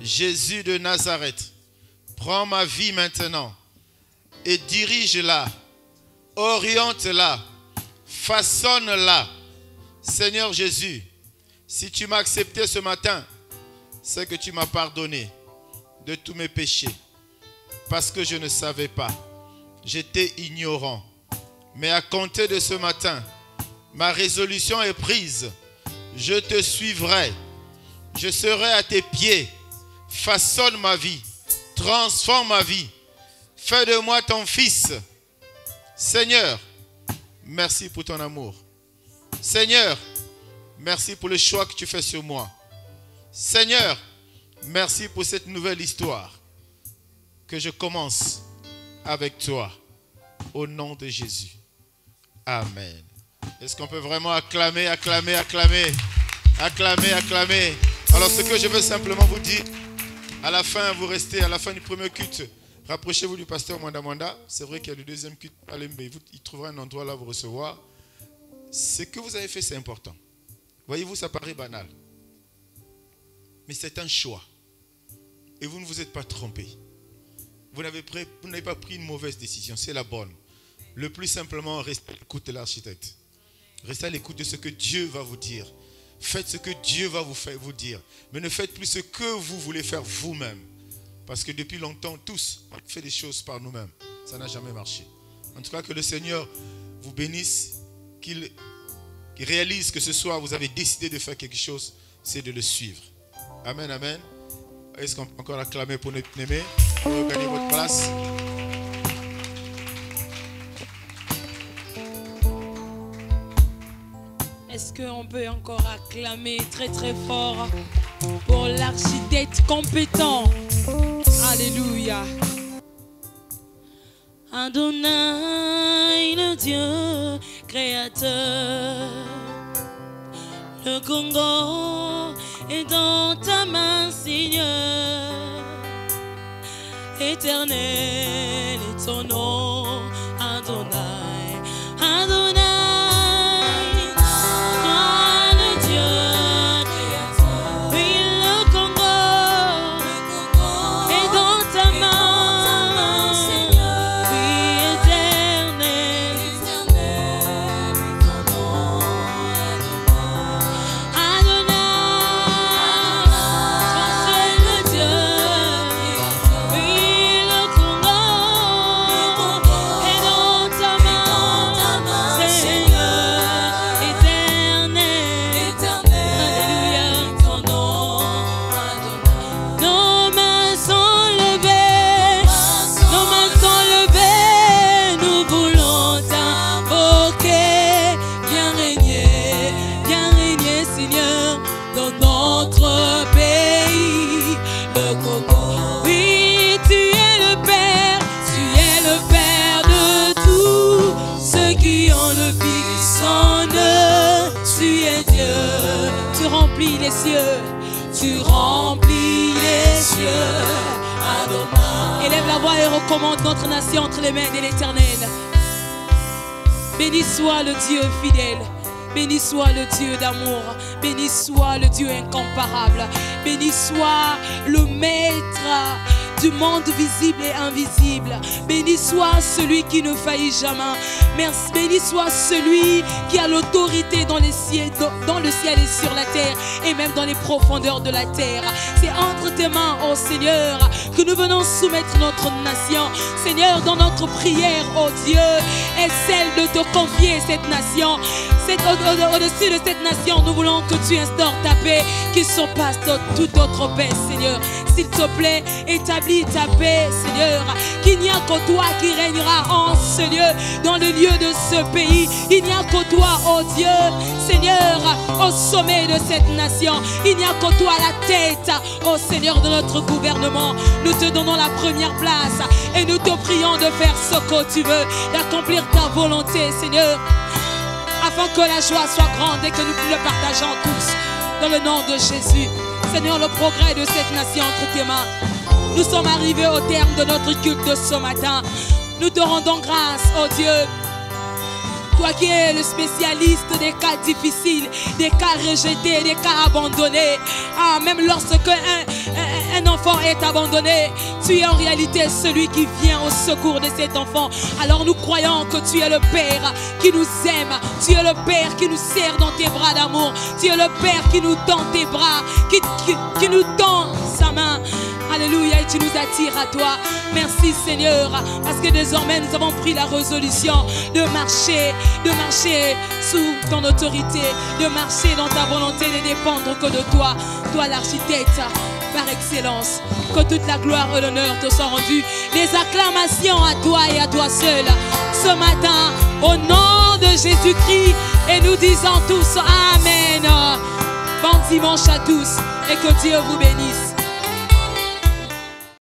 Jésus de Nazareth, prends ma vie maintenant et dirige-la, oriente-la, façonne-la. Seigneur Jésus, si tu m'as accepté ce matin, c'est que tu m'as pardonné de tous mes péchés. Parce que je ne savais pas, j'étais ignorant. Mais à compter de ce matin, ma résolution est prise. Je te suivrai. Je serai à tes pieds. Façonne ma vie. Transforme ma vie. Fais de moi ton fils. Seigneur, merci pour ton amour. Seigneur, merci pour le choix que tu fais sur moi. Seigneur, merci pour cette nouvelle histoire que je commence avec toi. Au nom de Jésus. Amen. Est-ce qu'on peut vraiment acclamer, acclamer, acclamer, acclamer, acclamer? Alors ce que je veux simplement vous dire, à la fin, vous restez à la fin du premier culte, rapprochez-vous du pasteur Mwanda. C'est vrai qu'il y a le deuxième culte, allez, mais il trouvera un endroit là où vous recevoir. Ce que vous avez fait, c'est important. Voyez-vous, ça paraît banal. Mais c'est un choix. Et vous ne vous êtes pas trompé. Vous n'avez pas pris une mauvaise décision, c'est la bonne. Le plus simplement, restez à l'écoute de l'architecte. Restez à l'écoute de ce que Dieu va vous dire. Faites ce que Dieu va vous dire. Mais ne faites plus ce que vous voulez faire vous-même. Parce que depuis longtemps, tous, on fait des choses par nous-mêmes. Ça n'a jamais marché. En tout cas, que le Seigneur vous bénisse, qu'il réalise que ce soir, vous avez décidé de faire quelque chose, c'est de le suivre. Amen, amen. Est-ce qu'on peut encore acclamer pour notre aimé? Vous pouvez gagner votre place. Est-ce qu'on peut encore acclamer très très fort pour l'architecte compétent? Alléluia. Adonai, le Dieu créateur, le Congo est dans ta main, Seigneur. Éternel est ton nom, Adonai, Adonai. Les cieux, tu remplis les cieux. Adonai. Élève la voix et recommande notre nation entre les mains de l'Éternel. Béni soit le Dieu fidèle. Béni soit le Dieu d'amour. Béni soit le Dieu incomparable. Béni soit le Maître du monde visible et invisible. Béni soit celui qui ne faillit jamais. Merci. Béni soit celui qui a l'autorité dans le ciel et sur la terre et même dans les profondeurs de la terre. C'est entre tes mains, ô Seigneur, que nous venons soumettre notre nation. Seigneur, dans notre prière, ô Dieu, est celle de te confier cette nation. Au-dessus de cette nation, nous voulons que tu instaures ta paix qui surpasse toute autre paix, Seigneur. S'il te plaît, établis ta paix, Seigneur. Qu'il n'y a que toi qui régnera en ce lieu, dans le lieu de ce pays. Il n'y a que toi, oh Dieu, Seigneur, au sommet de cette nation. Il n'y a que toi la tête, oh Seigneur, de notre gouvernement. Nous te donnons la première place et nous te prions de faire ce que tu veux, d'accomplir ta volonté, Seigneur, afin que la joie soit grande et que nous le partageons tous. Dans le nom de Jésus, Seigneur, le progrès de cette nation entre tes mains. Nous sommes arrivés au terme de notre culte de ce matin. Nous te rendons grâce, oh Dieu. Toi qui es le spécialiste des cas difficiles, des cas rejetés, des cas abandonnés. Ah, même lorsque un enfant est abandonné, tu es en réalité celui qui vient au secours de cet enfant. Alors nous croyons que tu es le Père qui nous aime. Tu es le Père qui nous serre dans tes bras d'amour. Tu es le Père qui nous tend tes bras, qui nous tend sa main. Alléluia, et tu nous attires à toi. Merci Seigneur, parce que désormais nous avons pris la résolution de marcher sous ton autorité, de marcher dans ta volonté, de dépendre que de toi. Toi l'architecte par excellence. Que toute la gloire et l'honneur te soient rendus. Les acclamations à toi et à toi seul. Ce matin, au nom de Jésus-Christ, et nous disons tous Amen. Bon dimanche à tous et que Dieu vous bénisse.